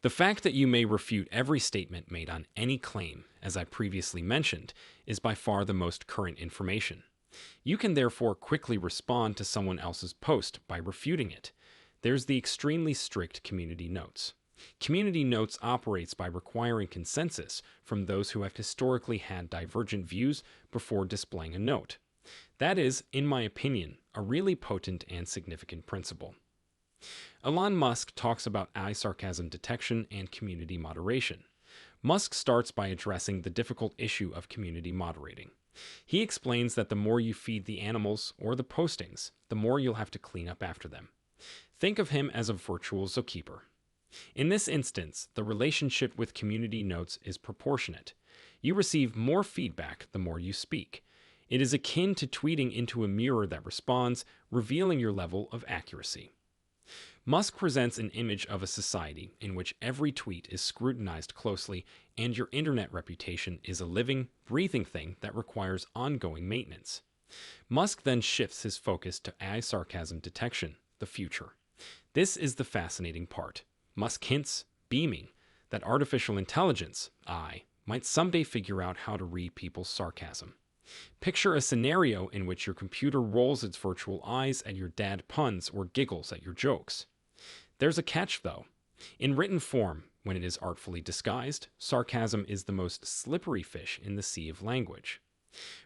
The fact that you may refute every statement made on any claim, as I previously mentioned, is by far the most current information. You can therefore quickly respond to someone else's post by refuting it. There's the extremely strict community notes. Community notes operates by requiring consensus from those who have historically had divergent views before displaying a note. That is, in my opinion, a really potent and significant principle. Elon Musk talks about AI sarcasm detection and community moderation. Musk starts by addressing the difficult issue of community moderating. He explains that the more you feed the animals or the postings, the more you'll have to clean up after them. Think of him as a virtual zookeeper. In this instance, the relationship with community notes is proportionate. You receive more feedback the more you speak. It is akin to tweeting into a mirror that responds, revealing your level of accuracy. Musk presents an image of a society in which every tweet is scrutinized closely and your internet reputation is a living, breathing thing that requires ongoing maintenance. Musk then shifts his focus to AI sarcasm detection, the future. This is the fascinating part. Musk hints, beaming, that artificial intelligence, AI, might someday figure out how to read people's sarcasm. Picture a scenario in which your computer rolls its virtual eyes at your dad puns or giggles at your jokes. There's a catch, though. In written form, when it is artfully disguised, sarcasm is the most slippery fish in the sea of language.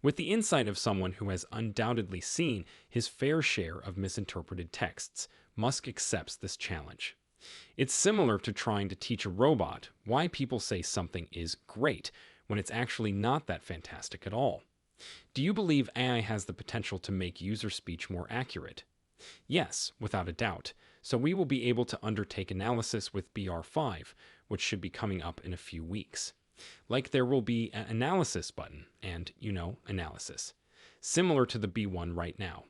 With the insight of someone who has undoubtedly seen his fair share of misinterpreted texts, Musk accepts this challenge. It's similar to trying to teach a robot why people say something is great when it's actually not that fantastic at all. Do you believe AI has the potential to make user speech more accurate? Yes, without a doubt. So we will be able to undertake analysis with BR5, which should be coming up in a few weeks. Like there will be an analysis button and, analysis, similar to the B1 right now.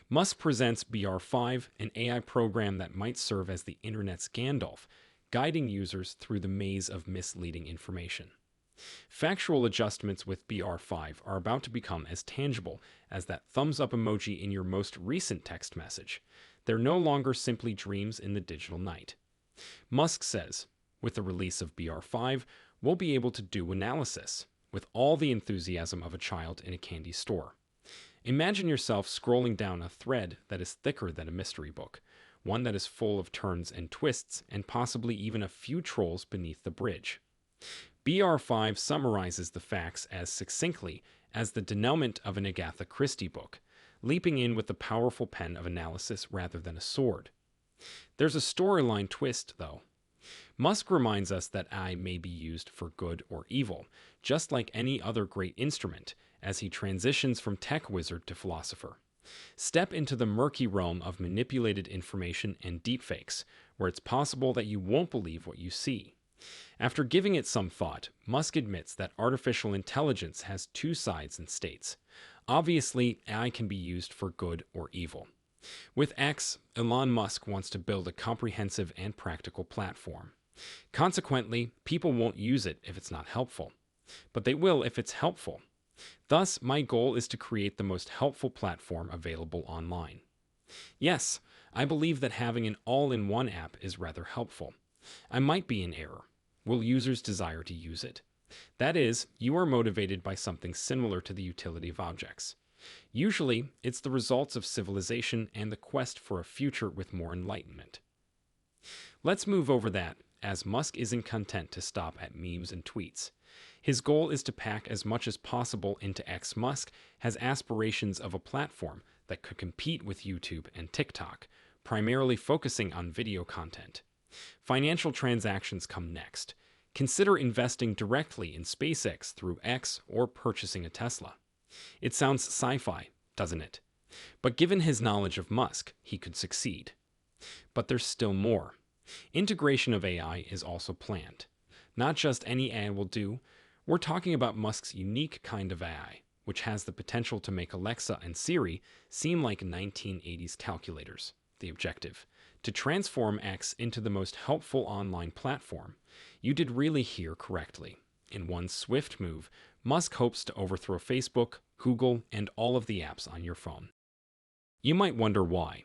Musk presents BR5, an AI program that might serve as the internet's Gandalf, guiding users through the maze of misleading information. Factual adjustments with BR5 are about to become as tangible as that thumbs up emoji in your most recent text message. They're no longer simply dreams in the digital night. Musk says, with the release of BR5, we'll be able to do analysis with all the enthusiasm of a child in a candy store. Imagine yourself scrolling down a thread that is thicker than a mystery book, one that is full of turns and twists and possibly even a few trolls beneath the bridge. BR5 summarizes the facts as succinctly as the denouement of an Agatha Christie book, leaping in with the powerful pen of analysis rather than a sword. There's a storyline twist, though. Musk reminds us that AI may be used for good or evil, just like any other great instrument, as he transitions from tech wizard to philosopher. Step into the murky realm of manipulated information and deepfakes, where it's possible that you won't believe what you see. After giving it some thought, Musk admits that artificial intelligence has two sides and states. Obviously, AI can be used for good or evil. With X, Elon Musk wants to build a comprehensive and practical platform. Consequently, people won't use it if it's not helpful, but they will if it's helpful. Thus, my goal is to create the most helpful platform available online. Yes, I believe that having an all-in-one app is rather helpful. I might be in error. Will users desire to use it? That is, you are motivated by something similar to the utility of objects. Usually, it's the results of civilization and the quest for a future with more enlightenment. Let's move over that, as Musk isn't content to stop at memes and tweets. His goal is to pack as much as possible into X. Musk has aspirations of a platform that could compete with YouTube and TikTok, primarily focusing on video content. Financial transactions come next. Consider investing directly in SpaceX through X or purchasing a Tesla. It sounds sci-fi, doesn't it? But given his knowledge of Musk, he could succeed. But there's still more. Integration of AI is also planned. Not just any AI will do. We're talking about Musk's unique kind of AI, which has the potential to make Alexa and Siri seem like 1980s calculators. The objective: to transform X into the most helpful online platform. You did really hear correctly. In one swift move, Musk hopes to overthrow Facebook, Google, and all of the apps on your phone. You might wonder why.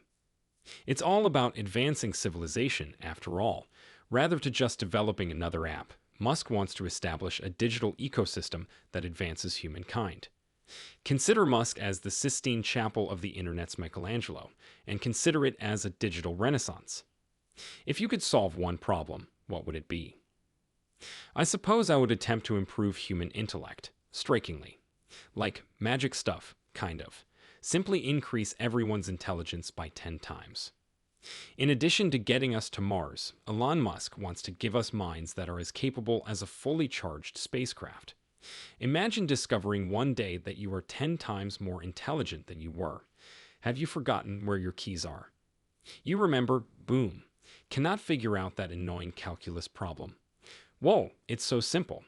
It's all about advancing civilization, after all. Rather than just developing another app, Musk wants to establish a digital ecosystem that advances humankind. Consider Musk as the Sistine Chapel of the internet's Michelangelo, and consider it as a digital renaissance. If you could solve one problem, what would it be? I suppose I would attempt to improve human intellect, strikingly. Like magic stuff, kind of. Simply increase everyone's intelligence by 10 times. In addition to getting us to Mars, Elon Musk wants to give us minds that are as capable as a fully charged spacecraft. Imagine discovering one day that you are 10 times more intelligent than you were. Have you forgotten where your keys are? You remember, boom, cannot figure out that annoying calculus problem. Whoa, it's so simple.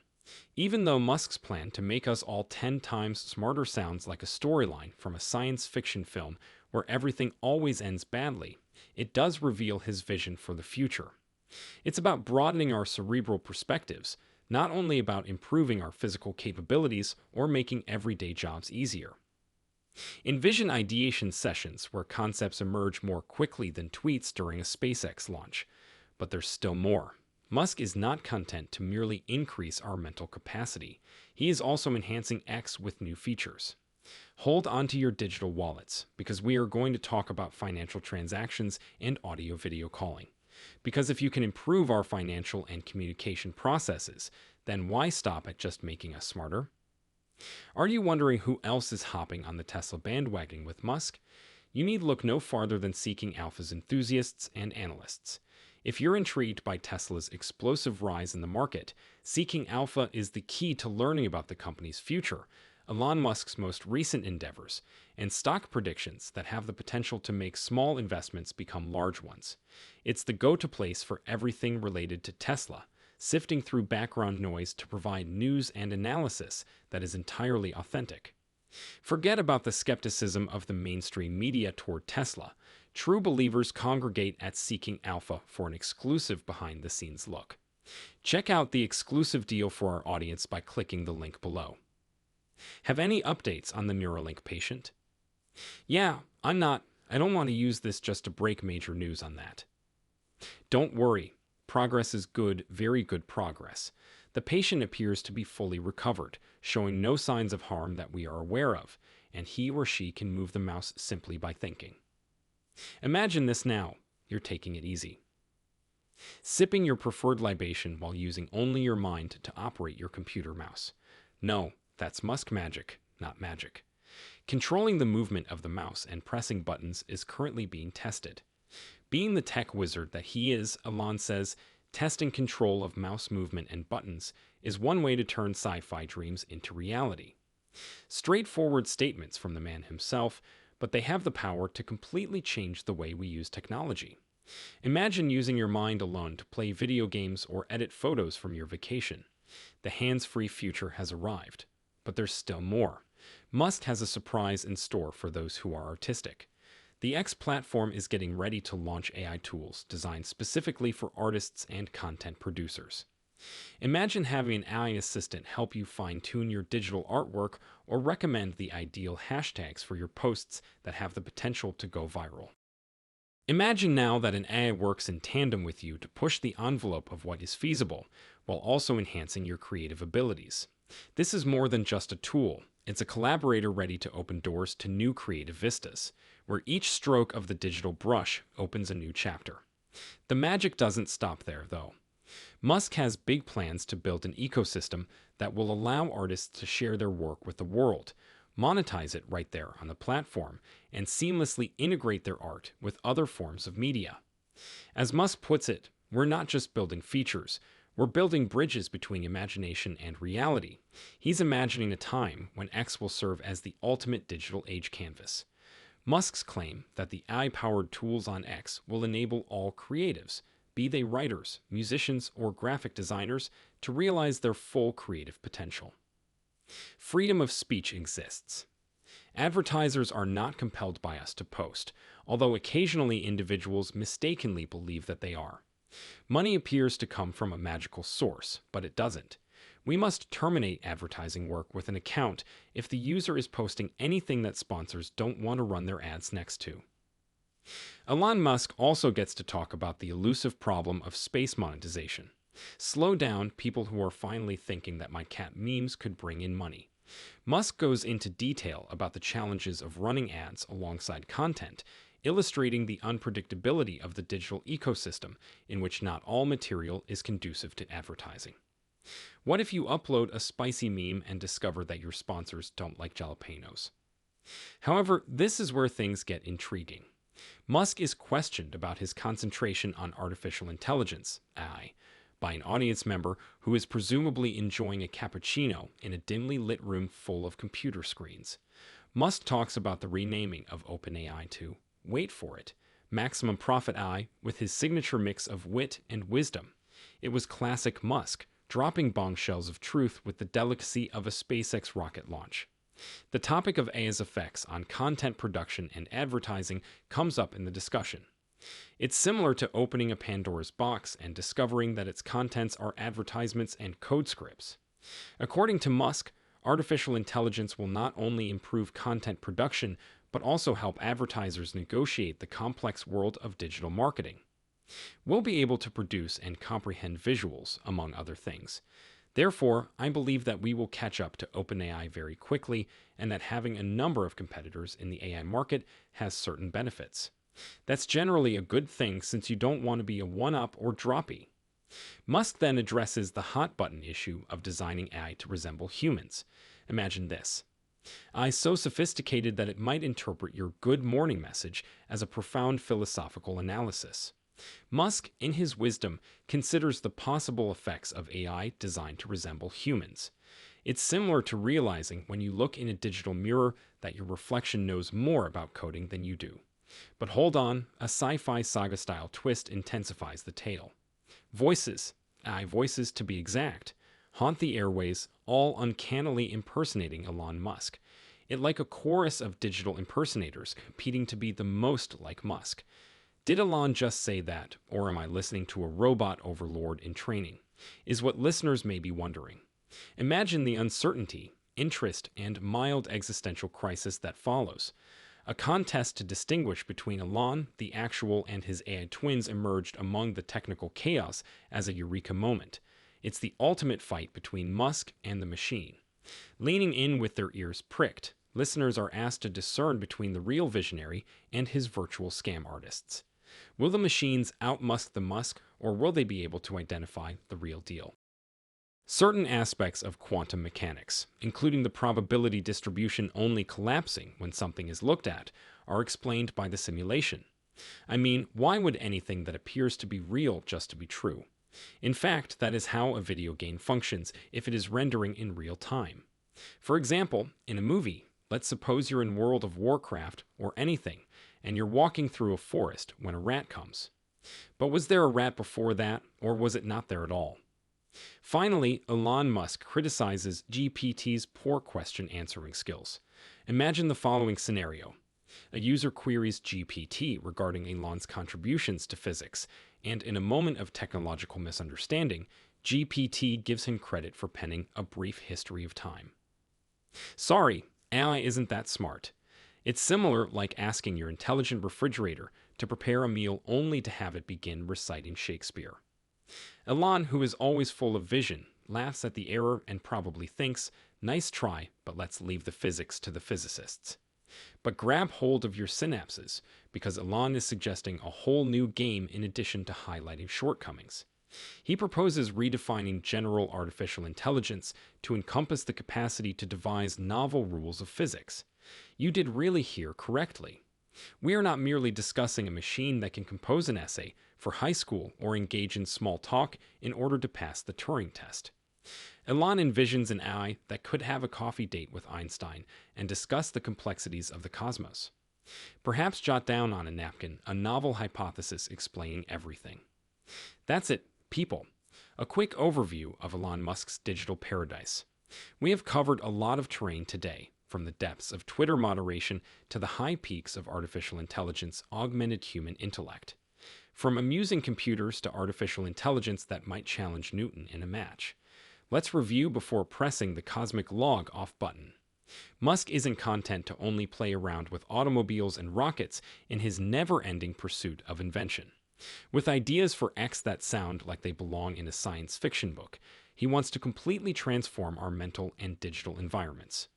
Even though Musk's plan to make us all 10 times smarter sounds like a storyline from a science fiction film where everything always ends badly, it does reveal his vision for the future. It's about broadening our cerebral perspectives, not only about improving our physical capabilities or making everyday jobs easier. Envision ideation sessions where concepts emerge more quickly than tweets during a SpaceX launch. But there's still more. Musk is not content to merely increase our mental capacity. He is also enhancing X with new features. Hold onto your digital wallets, because we are going to talk about financial transactions and audio-video calling. Because if you can improve our financial and communication processes, then why stop at just making us smarter? Are you wondering who else is hopping on the Tesla bandwagon with Musk? You need look no farther than Seeking Alpha's enthusiasts and analysts. If you're intrigued by Tesla's explosive rise in the market, Seeking Alpha is the key to learning about the company's future, Elon Musk's most recent endeavors, and stock predictions that have the potential to make small investments become large ones. It's the go-to place for everything related to Tesla, sifting through background noise to provide news and analysis that is entirely authentic. Forget about the skepticism of the mainstream media toward Tesla. True believers congregate at Seeking Alpha for an exclusive behind-the-scenes look. Check out the exclusive deal for our audience by clicking the link below. Have any updates on the Neuralink patient? Yeah, I don't want to use this just to break major news on that. Don't worry. Progress is good, very good progress. The patient appears to be fully recovered, showing no signs of harm that we are aware of, and he or she can move the mouse simply by thinking. Imagine this now. You're taking it easy. Sipping your preferred libation while using only your mind to operate your computer mouse. No, that's Musk magic, not magic. Controlling the movement of the mouse and pressing buttons is currently being tested. Being the tech wizard that he is, Elon says, testing control of mouse movement and buttons is one way to turn sci-fi dreams into reality. Straightforward statements from the man himself, but they have the power to completely change the way we use technology. Imagine using your mind alone to play video games or edit photos from your vacation. The hands-free future has arrived. But there's still more. Musk has a surprise in store for those who are artistic. The X platform is getting ready to launch AI tools designed specifically for artists and content producers. Imagine having an AI assistant help you fine-tune your digital artwork or recommend the ideal hashtags for your posts that have the potential to go viral. Imagine now that an AI works in tandem with you to push the envelope of what is feasible, while also enhancing your creative abilities. This is more than just a tool. It's a collaborator ready to open doors to new creative vistas, where each stroke of the digital brush opens a new chapter. The magic doesn't stop there, though. Musk has big plans to build an ecosystem that will allow artists to share their work with the world, monetize it right there on the platform, and seamlessly integrate their art with other forms of media. As Musk puts it, we're not just building features, we're building bridges between imagination and reality. He's imagining a time when X will serve as the ultimate digital age canvas. Musk's claim that the AI-powered tools on X will enable all creatives, be they writers, musicians, or graphic designers, to realize their full creative potential. Freedom of speech exists. Advertisers are not compelled by us to post, although occasionally individuals mistakenly believe that they are. Money appears to come from a magical source, but it doesn't. We must terminate advertising work with an account if the user is posting anything that sponsors don't want to run their ads next to. Elon Musk also gets to talk about the elusive problem of space monetization. Slow down, people who are finally thinking that my cat memes could bring in money. Musk goes into detail about the challenges of running ads alongside content, illustrating the unpredictability of the digital ecosystem in which not all material is conducive to advertising. What if you upload a spicy meme and discover that your sponsors don't like jalapenos? However, this is where things get intriguing. Musk is questioned about his concentration on artificial intelligence, AI, by an audience member who is presumably enjoying a cappuccino in a dimly lit room full of computer screens. Musk talks about the renaming of OpenAI to, wait for it, Maximum Profit AI, with his signature mix of wit and wisdom. It was classic Musk, dropping bombshells of truth with the delicacy of a SpaceX rocket launch. The topic of AI's effects on content production and advertising comes up in the discussion. It's similar to opening a Pandora's box and discovering that its contents are advertisements and code scripts. According to Musk, artificial intelligence will not only improve content production, but also help advertisers negotiate the complex world of digital marketing. We'll be able to produce and comprehend visuals, among other things. Therefore, I believe that we will catch up to OpenAI very quickly and that having a number of competitors in the AI market has certain benefits. That's generally a good thing since you don't want to be a one-up or droppy. Musk then addresses the hot-button issue of designing AI to resemble humans. Imagine this. AI so sophisticated that it might interpret your good morning message as a profound philosophical analysis. Musk, in his wisdom, considers the possible effects of AI designed to resemble humans. It's similar to realizing when you look in a digital mirror that your reflection knows more about coding than you do. But hold on, a sci-fi saga-style twist intensifies the tale. Voices, AI voices to be exact, haunt the airways, all uncannily impersonating Elon Musk. It like a chorus of digital impersonators competing to be the most like Musk. Did Elon just say that, or am I listening to a robot overlord in training? Is what listeners may be wondering. Imagine the uncertainty, interest, and mild existential crisis that follows. A contest to distinguish between Elon, the actual, and his AI twins emerged among the technical chaos as a eureka moment. It's the ultimate fight between Musk and the machine. Leaning in with their ears pricked, listeners are asked to discern between the real visionary and his virtual scam artists. Will the machines out-Musk the Musk, or will they be able to identify the real deal? Certain aspects of quantum mechanics, including the probability distribution only collapsing when something is looked at, are explained by the simulation. I mean, why would anything that appears to be real just to be true? In fact, that is how a video game functions if it is rendering in real time. For example, in a movie, let's suppose you're in World of Warcraft or anything, and you're walking through a forest when a rat comes. But was there a rat before that, or was it not there at all? Finally, Elon Musk criticizes GPT's poor question answering skills. Imagine the following scenario. A user queries GPT regarding Elon's contributions to physics, and in a moment of technological misunderstanding, GPT gives him credit for penning a brief history of time. Sorry, AI isn't that smart. It's similar like asking your intelligent refrigerator to prepare a meal only to have it begin reciting Shakespeare. Elon, who is always full of vision, laughs at the error and probably thinks, nice try, but let's leave the physics to the physicists. But grab hold of your synapses, because Elon is suggesting a whole new game in addition to highlighting shortcomings. He proposes redefining general artificial intelligence to encompass the capacity to devise novel rules of physics. You did really hear correctly. We are not merely discussing a machine that can compose an essay for high school or engage in small talk in order to pass the Turing test. Elon envisions an AI that could have a coffee date with Einstein and discuss the complexities of the cosmos. Perhaps jot down on a napkin a novel hypothesis explaining everything. That's it, people. A quick overview of Elon Musk's digital paradise. We have covered a lot of terrain today, from the depths of Twitter moderation to the high peaks of artificial intelligence augmented human intellect. From amusing computers to artificial intelligence that might challenge Newton in a match. Let's review before pressing the cosmic log off button. Musk isn't content to only play around with automobiles and rockets in his never ending pursuit of invention. With ideas for X that sound like they belong in a science fiction book, he wants to completely transform our mental and digital environments.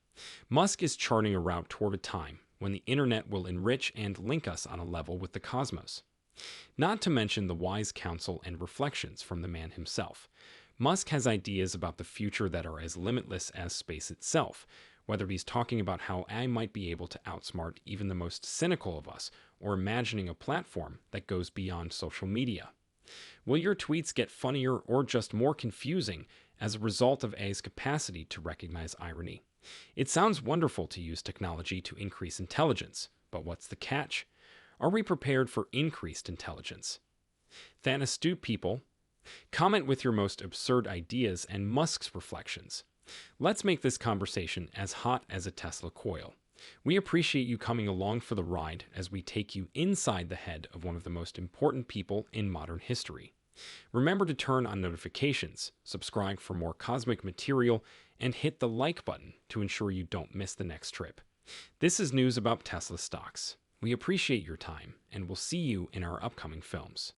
Musk is charting a route toward a time when the internet will enrich and link us on a level with the cosmos. Not to mention the wise counsel and reflections from the man himself. Musk has ideas about the future that are as limitless as space itself, whether he's talking about how AI might be able to outsmart even the most cynical of us, or imagining a platform that goes beyond social media. Will your tweets get funnier or just more confusing as a result of AI's capacity to recognize irony? It sounds wonderful to use technology to increase intelligence, but what's the catch? Are we prepared for increased intelligence? Thanastute people, comment with your most absurd ideas and Musk's reflections. Let's make this conversation as hot as a Tesla coil. We appreciate you coming along for the ride as we take you inside the head of one of the most important people in modern history. Remember to turn on notifications, subscribe for more cosmic material, and hit the like button to ensure you don't miss the next trip. This is news about Tesla stocks. We appreciate your time, and we'll see you in our upcoming films.